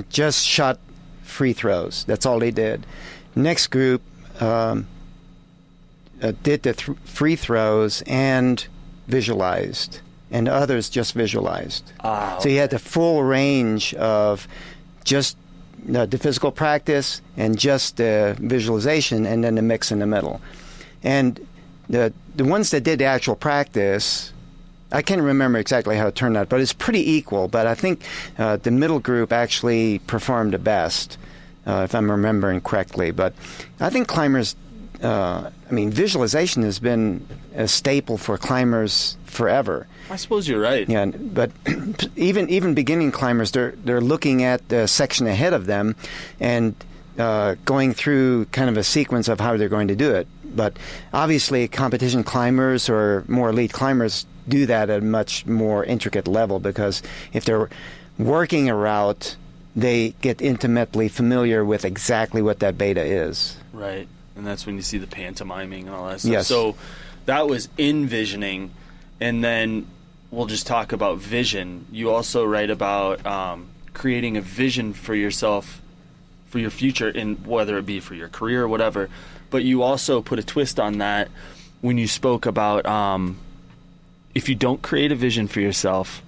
just shot free throws. That's all they did. Next group did the free throws and visualized, and others just visualized. So you had the full range of just the physical practice and just the visualization, and then the mix in the middle. And the ones that did the actual practice, I can't remember exactly how it turned out, but it's pretty equal. But I think the middle group actually performed the best, if I'm remembering correctly. But I think climbers, visualization has been a staple for climbers forever. I suppose you're right. Yeah, but even beginning climbers, they're looking at the section ahead of them and going through kind of a sequence of how they're going to do it. But obviously, competition climbers or more elite climbers do that at a much more intricate level, because if they're working a route, they get intimately familiar with exactly what that beta is. Right. And that's when you see the pantomiming and all that stuff. Yes. So that was envisioning. And then we'll just talk about vision. You also write about creating a vision for yourself, for your future, in whether it be for your career or whatever. But you also put a twist on that when you spoke about if you don't create a vision for yourself,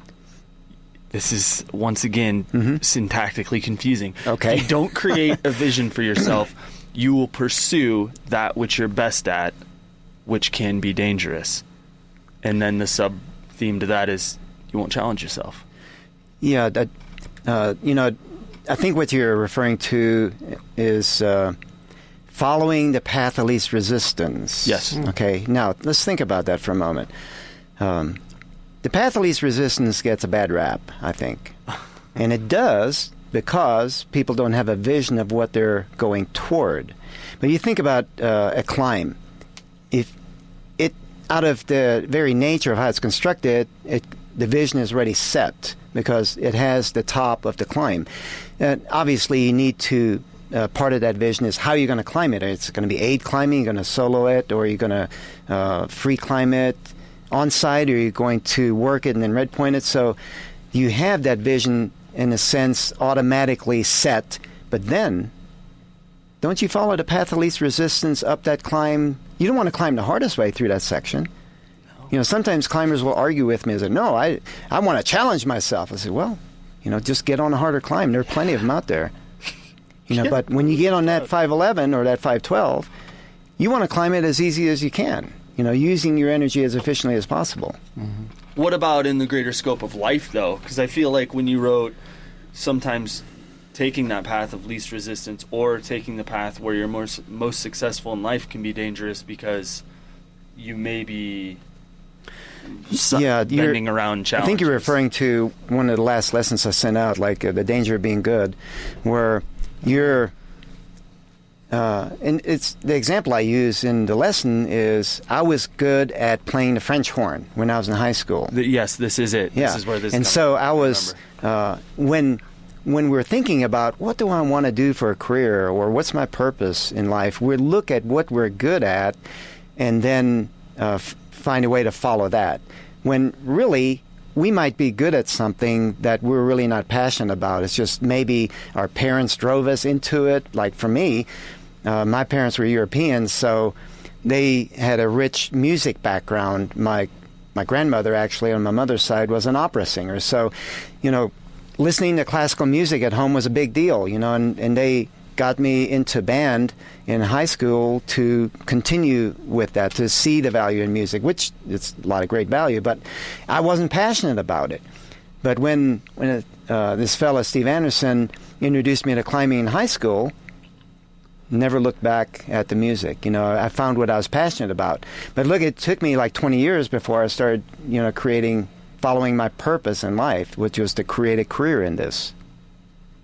this is, once again, syntactically confusing. Okay. If you don't create a vision for yourself, you will pursue that which you're best at, which can be dangerous. And then the sub-theme to that is you won't challenge yourself. Yeah, that, I think what you're referring to is following the path of least resistance. Yes. Okay, now let's think about that for a moment. The path of least resistance gets a bad rap, I think. And it does because people don't have a vision of what they're going toward. But you think about a climb. If it, out of the very nature of how it's constructed, the vision is already set because it has the top of the climb. Obviously, you need to, part of that vision is how you're going to climb it. It's going to be aid climbing, you're going to solo it, or you're going to free climb it on site, or you're going to work it and then red point it. So you have that vision, in a sense, automatically set. But then, don't you follow the path of least resistance up that climb? You don't want to climb the hardest way through that section. Sometimes climbers will argue with me and say, no, I want to challenge myself. I say, well, just get on a harder climb. There are plenty of them out there. But when you get on that 511 or that 512, you want to climb it as easy as you can, using your energy as efficiently as possible. Mm-hmm. What about in the greater scope of life, though? Because I feel like when you wrote, sometimes taking that path of least resistance or taking the path where you're most successful in life can be dangerous because you may be bending around challenges. I think you're referring to one of the last lessons I sent out, like the danger of being good, where you're and it's the example I use in the lesson is I was good at playing the French horn when I was in high school. Yes, this is it. Yeah. This is where this and comes so from. I was when we're thinking about what do I want to do for a career or what's my purpose in life, we look at what we're good at and then find a way to follow that. When really we might be good at something that we're really not passionate about. It's just maybe our parents drove us into it. Like for me, my parents were Europeans, so they had a rich music background. My grandmother, actually, on my mother's side, was an opera singer. So, listening to classical music at home was a big deal, and they got me into band in high school to continue with that, to see the value in music, which it's a lot of great value, but I wasn't passionate about it. But when this fella, Steve Anderson, introduced me to climbing in high school, never looked back at the music. I found what I was passionate about. But look, it took me like 20 years before I started, following my purpose in life, which was to create a career in this.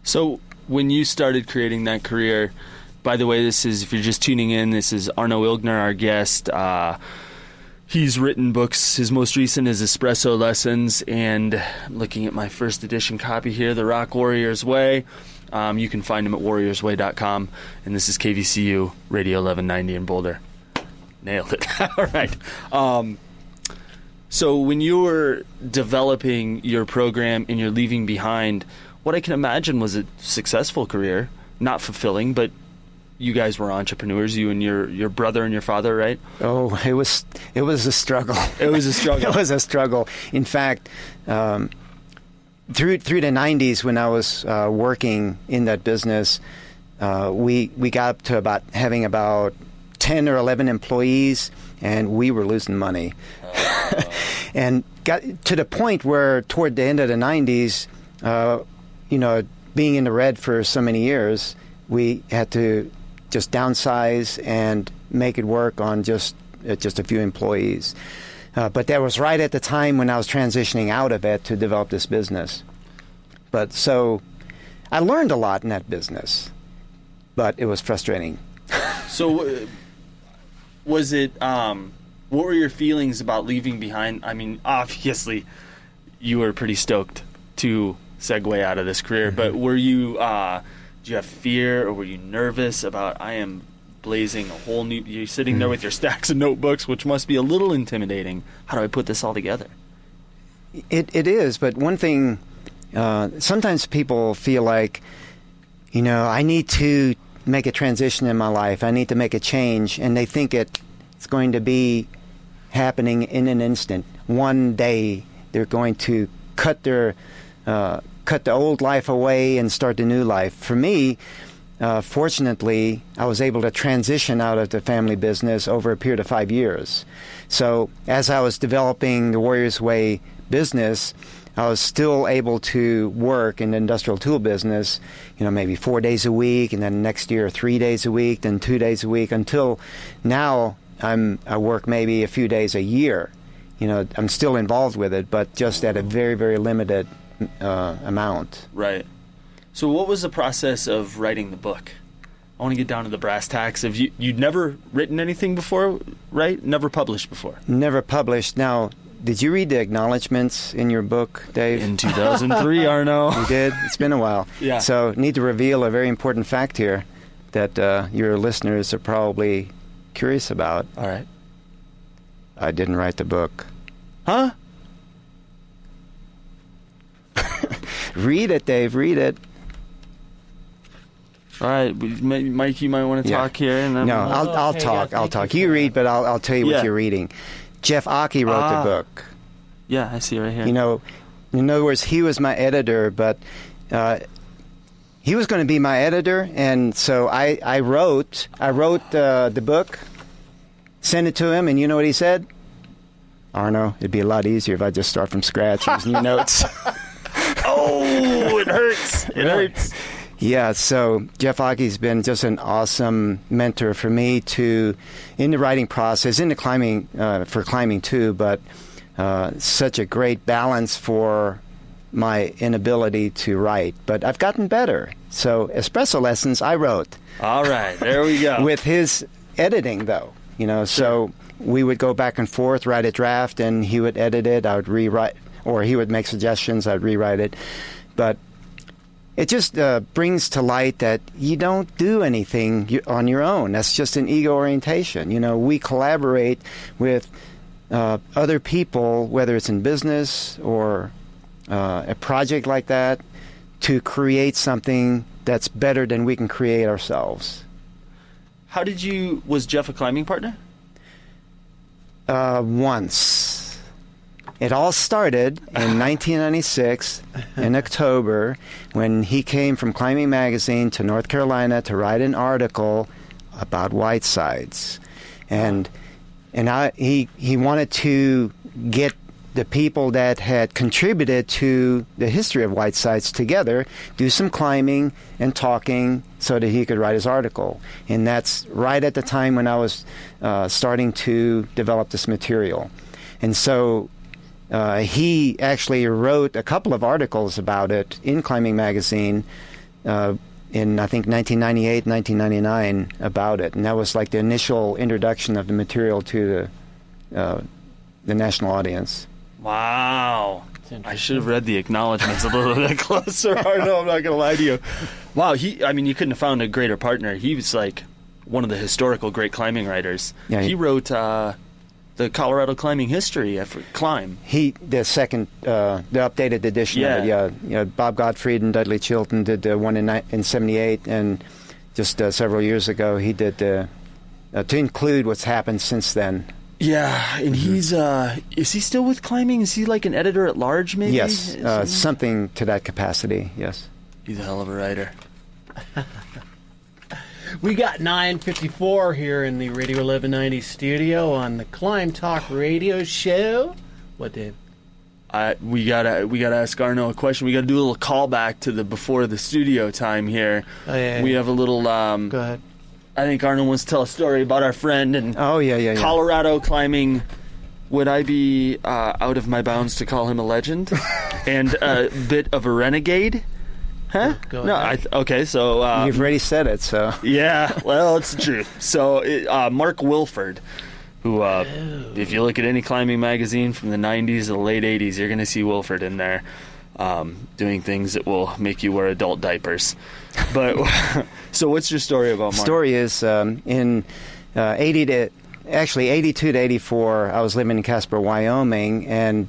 So when you started creating that career, by the way, this is, if you're just tuning in, this is Arno Ilgner, our guest. He's written books. His most recent is Expresso Lessons, and I'm looking at my first edition copy here, The Rock Warrior's Way. You can find him at warriorsway.com, and this is KVCU Radio 1190 in Boulder. Nailed it. All right. So when you were developing your program and you're leaving behind what I can imagine was a successful career, not fulfilling, but you guys were entrepreneurs, you and your brother and your father, right? Oh, it was a struggle. It was a struggle. It was a struggle. In fact, through the 90s, when I was working in that business, we got up to having about 10 or 11 employees, and we were losing money. And got to the point where toward the end of the 90s, being in the red for so many years, we had to just downsize and make it work on just a few employees. But that was right at the time when I was transitioning out of it to develop this business. But so I learned a lot in that business, but it was frustrating. So was it, what were your feelings about leaving behind? I mean, obviously you were pretty stoked to segue out of this career. But were you, did you have fear, or were you nervous about, I am blazing a whole new, you're sitting there with your stacks of notebooks, which must be a little intimidating. How do I put this all together? It is, but one thing, sometimes people feel like, I need to make a transition in my life. I need to make a change, and they think it's going to be happening in an instant. One day they're going to cut the old life away and start the new life. For me, fortunately, I was able to transition out of the family business over a period of 5 years. So as I was developing the Warriors Way business, I was still able to work in the industrial tool business, maybe 4 days a week, and then next year 3 days a week, then 2 days a week, until now I work maybe a few days a year. I'm still involved with it, but just at a very, very limited amount. Right. So what was the process of writing the book? I want to get down to the brass tacks. Have you'd never written anything before, right? Never published before? Never published. Now, did you read the acknowledgments in your book, Dave? In 2003, Arno. You did? It's been a while. Yeah. So need to reveal a very important fact here that your listeners are probably curious about. All right. I didn't write the book. Huh? Read it, Dave. Read it. All right, Mike, you might want to talk here. And then no, I'll talk. I'll talk. You read, but I'll tell you what you're reading. Jeff Achey wrote the book. Yeah, I see right here. In other words, he was my editor, but he was going to be my editor, and so I wrote the book, sent it to him, and you know what he said? Arno, it'd be a lot easier if I just start from scratch using your notes. Oh, it hurts. It hurts. Yeah, so Jeff Achey's been just an awesome mentor for me in the writing process, in the climbing, for climbing too, but such a great balance for my inability to write. But I've gotten better. So Expresso Lessons, I wrote. All right, there we go. With his editing, though, so we would go back and forth, write a draft, and he would edit it, I would rewrite, or he would make suggestions, I'd rewrite it. But it just brings to light that you don't do anything on your own. That's just an ego orientation. We collaborate with other people, whether it's in business or a project like that, to create something that's better than we can create ourselves. Was Jeff a climbing partner? Once. It all started in 1996 in October when he came from Climbing Magazine to North Carolina to write an article about Whitesides. And he wanted to get the people that had contributed to the history of Whitesides together, do some climbing and talking so that he could write his article. And that's right at the time when I was starting to develop this material. And so he actually wrote a couple of articles about it in Climbing Magazine in, I think, 1998, 1999 about it. And that was like the initial introduction of the material to the national audience. Wow. I should have read the acknowledgments a little bit closer. Arno, I'm not going to lie to you. Wow, you couldn't have found a greater partner. He was like one of the historical great climbing writers. Yeah, he wrote the Colorado climbing history effort, Climb. The updated edition of it, yeah. Bob Godfrey and Dudley Shelton did the one in 78, and just several years ago he did to include what's happened since then. Yeah, and he's is he still with climbing? Is he like an editor at large, maybe? Yes, something to that capacity, yes. He's a hell of a writer. We got 9:54 here in the Radio 1190 studio on the CLIMBTALK radio show. What, Dave? We gotta ask Arno a question. We gotta do a little callback to the before the studio time here. Oh, yeah. We have a little. Go ahead. I think Arno wants to tell a story about our friend and Colorado climbing. Would I be out of my bounds to call him a legend and a bit of a renegade? Huh? Go ahead. Okay, so... You've already said it, so... Yeah, well, it's the truth. So, Mark Wiford, who, if you look at any climbing magazine from the 90s to the late 80s, you're going to see Wiford in there. doing things that will make you wear adult diapers. But so what's your story about Mark? Story is in 82 to 84, I was living in Casper, Wyoming, and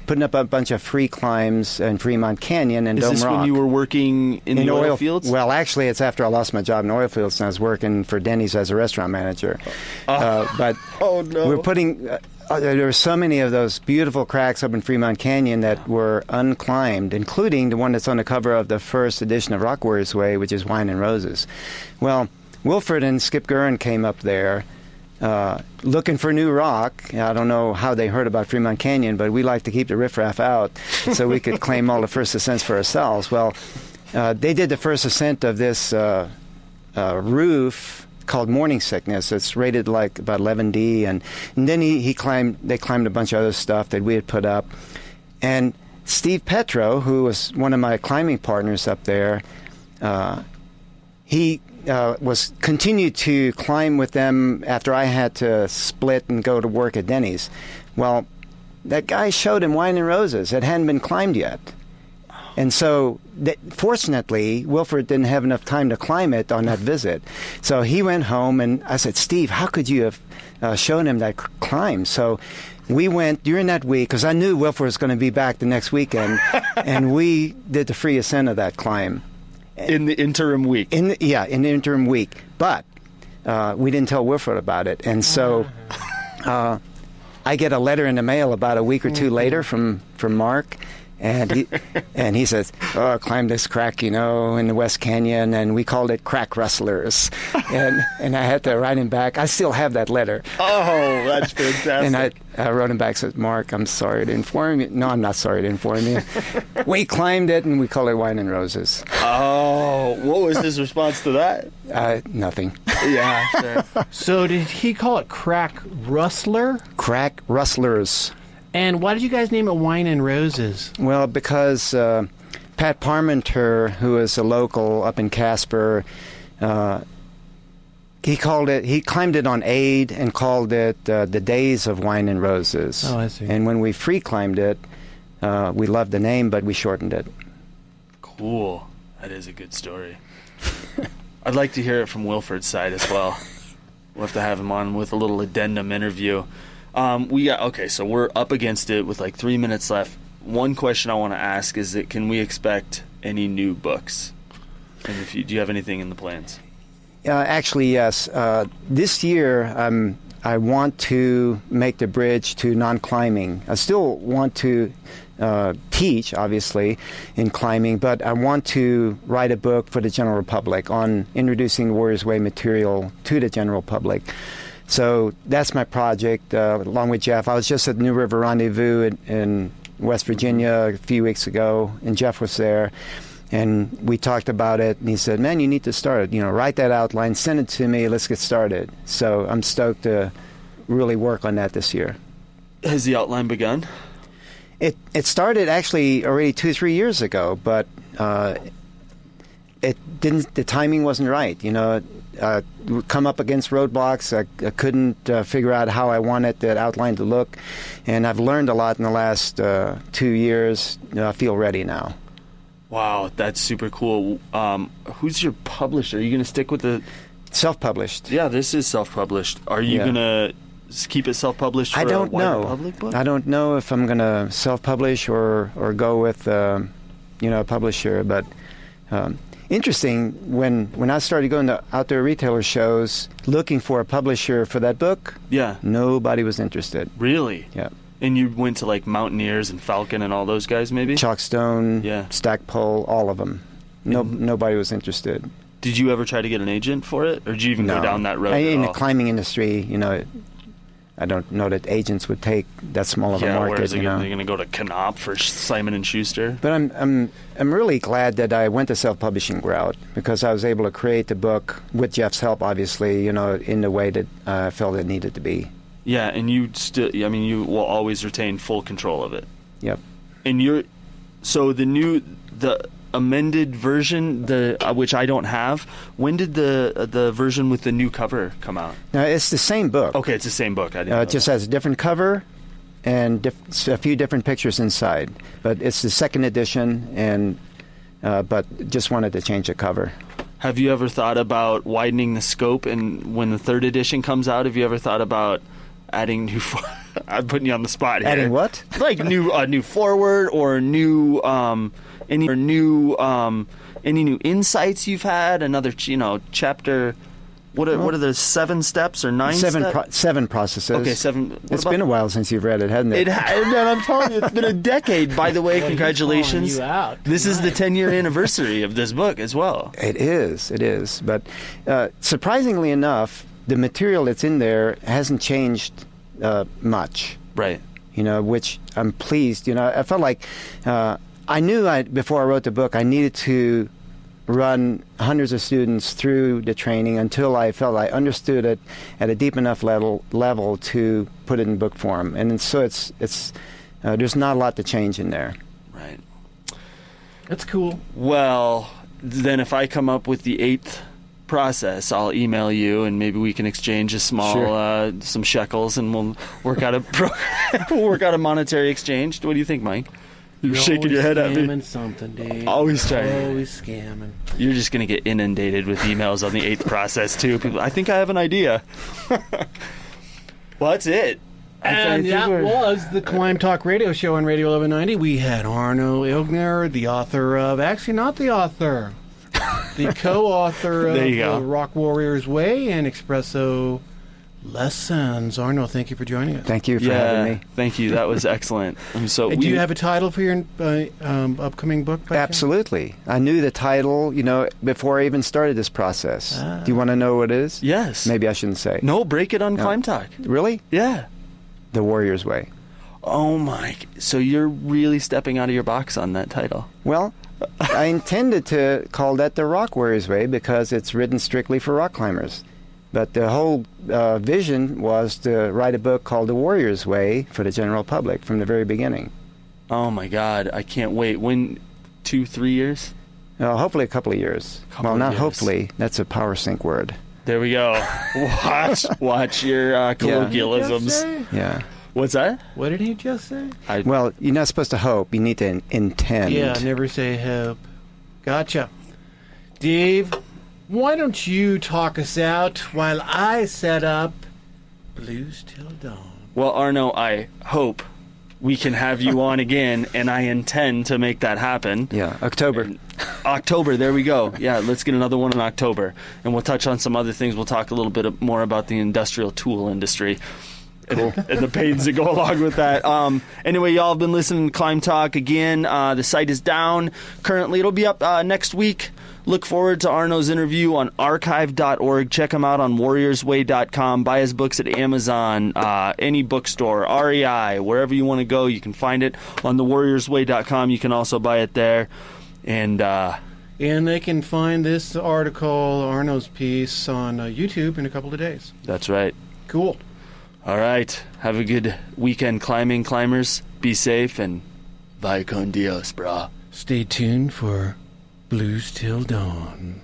putting up a bunch of free climbs in Fremont Canyon and Dome Rock. Is this when you were working in the oil fields? Well, actually, it's after I lost my job in oil fields, and I was working for Dennys as a restaurant manager. But oh, no. we're putting... there were so many of those beautiful cracks up in Fremont Canyon that were unclimbed, including the one that's on the cover of the first edition of Rock Warriors Way, which is Wine and Roses. Well, Wiford and Skip Guerin came up there looking for new rock. I don't know how they heard about Fremont Canyon, but we like to keep the riffraff out so we could claim all the first ascents for ourselves. Well, they did the first ascent of this roof called Morning Sickness. It's rated like about 11D, and then they climbed a bunch of other stuff that we had put up. And Steve Petro, who was one of my climbing partners up there, he was continued to climb with them after I had to split and go to work at Dennys. Well, that guy showed him Wine and Roses. It hadn't been climbed yet. And so, fortunately, Wiford didn't have enough time to climb it on that visit. So he went home, and I said, Steve, how could you have shown him that climb? So we went during that week, because I knew Wiford was going to be back the next weekend, and we did the free ascent of that climb. In the interim week? In the interim week. But we didn't tell Wiford about it. And so I get a letter in the mail about a week or two later from Mark. And he says, "Oh, I climbed this crack, in the West Canyon, and we called it Crack Rustlers." And I had to write him back. I still have that letter. Oh, that's fantastic. And I wrote him back, said, "Mark, I'm sorry to inform you." No, I'm not sorry to inform you. We climbed it, and we called it Wine and Roses. Oh, what was his response to that? Nothing. Yeah, sure. So did he call it Crack Rustler? Crack Rustlers. And why did you guys name it Wine and Roses? Well, because Pat Parmenter, who is a local up in Casper, he climbed it on Aid and called it the Days of Wine and Roses. Oh, I see. And when we free climbed it, we loved the name, but we shortened it. Cool. That is a good story. I'd like to hear it from Wilford's side as well. We'll have to have him on with a little addendum interview. So we're up against it with like 3 minutes left. One question I want to ask is that can we expect any new books? And do you have anything in the plans? Actually, yes. This year, I want to make the bridge to non-climbing. I still want to teach, obviously, in climbing, but I want to write a book for the general public on introducing the Warriors Way material to the general public. So that's my project, along with Jeff. I was just at the New River Rendezvous in West Virginia a few weeks ago, and Jeff was there, and we talked about it, and he said, "Man, you need to start it. Write that outline, send it to me, let's get started." So I'm stoked to really work on that this year. Has the outline begun? It started actually already 2-3 years ago, but it didn't. The timing wasn't right. Come up against roadblocks. I couldn't figure out how I wanted that outline to look, and I've learned a lot in the last 2 years. I feel ready now. Wow, that's super cool. Who's your publisher? Are you going to stick with the self-published? Yeah, this is self-published. Are you going to keep it self-published for a wider public book? I don't know if I'm going to self-publish or go with a publisher, but. Interesting, when I started going to outdoor retailer shows looking for a publisher for that book, nobody was interested. Really? Yeah. And you went to like Mountaineers and Falcon and all those guys, maybe? Chalkstone, Stackpole, all don't nobody was interested. Did you ever try to get an agent for it, or did you even go down that road? In the climbing industry, I don't know that agents would take that small of a market. They're going to go to Knopf for Simon & Schuster. But I'm really glad that I went the self-publishing route, because I was able to create the book with Jeff's help, obviously, in the way that I felt it needed to be. Yeah, and you will always retain full control of it. Yep. And the amended version, which I don't have. When did the version with the new cover come out? No, it's the same book. Okay, it's the same book. I didn't know it just has a different cover, and a few different pictures inside. But it's the second edition, and but just wanted to change the cover. Have you ever thought about widening the scope? And when the third edition comes out, have you ever thought about adding new? I'm putting you on the spot here. Adding what? Like new forward or new any new insights you've had? Another chapter. What are the 7 steps or 9 steps? 7 processes. Okay, 7. It's been a while since you've read it, hasn't it? It has, and I'm telling you, it's been a decade. By the way, congratulations. This is the 10-year anniversary of this book as well. It is. But surprisingly enough, the material that's in there hasn't changed much. Right. Which I'm pleased. I felt like I knew before I wrote the book, I needed to run hundreds of students through the training until I felt I understood it at a deep enough level to put it in book form. And so it's there's not a lot to change in there. Right. That's cool. Well, then if I come up with the 8th process, I'll email you, and maybe we can exchange a small some shekels, and we'll work out a monetary exchange. What do you think, Mike? You're shaking your head at me. Scamming something, Dave. Always trying. Always scamming. You're just going to get inundated with emails on the 8th process, too. People, I think I have an idea. Well, that's it. And that was the Climb Talk radio show on Radio 1190. We had Arno Ilgner, the author of... Actually, not the author. The co-author of The Rock Warrior's Way and Expresso Lessons. Arno, thank you for joining us. Thank you for having me. Thank you. That was excellent. So do you have a title for your upcoming book? Absolutely. I knew the title, before I even started this process. Do you want to know what it is? Yes. Maybe I shouldn't say. No, break it on Climb Talk. Really? Yeah. The Warrior's Way. Oh, my. So you're really stepping out of your box on that title. Well, I intended to call that The Rock Warrior's Way because it's written strictly for rock climbers. But the whole vision was to write a book called The Warrior's Way for the general public from the very beginning. Oh, my God. I can't wait. When? 2-3 years? Hopefully a couple of years. Hopefully. That's a power sync word. There we go. Watch your colloquialisms. Yeah. What's that? What did he just say? Well, you're not supposed to hope. You need to intend. Yeah, never say hope. Gotcha. Dave, why don't you talk us out while I set up Blues Till Dawn? Well, Arno, I hope we can have you on again, and I intend to make that happen. Yeah, October. October, there we go. Yeah, let's get another one in October. And we'll touch on some other things. We'll talk a little bit more about the industrial tool industry. Cool. And the pains that go along with that. Anyway, y'all have been listening to Climb Talk again. The site is down currently. It'll be up next week. Look forward to Arno's interview on archive.org. Check him out on warriorsway.com. Buy his books at Amazon, any bookstore, REI, wherever you want to go. You can find it on the warriorsway.com. You can also buy it there. And they can find this article, Arno's piece, on YouTube in a couple of days. That's right. Cool. All right. Have a good weekend climbing, climbers. Be safe, and vaya con Dios, brah. Stay tuned for Blues Till Dawn.